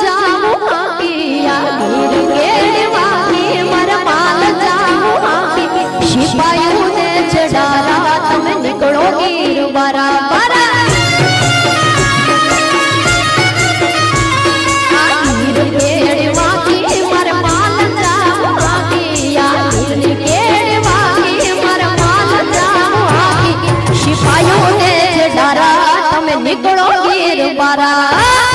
जाऊं आकिया गिर गेड़वा के मर माल जाऊं आकी सिपाहियों ने चढ़ारा तुम निकलो गिर बराबर गिर गेड़वा के मर माल जाऊं आकिया गिर गेड़वा के मर माल जाऊं आकी सिपाहियों ने चढ़ारा तुम निकलो गिर बराबर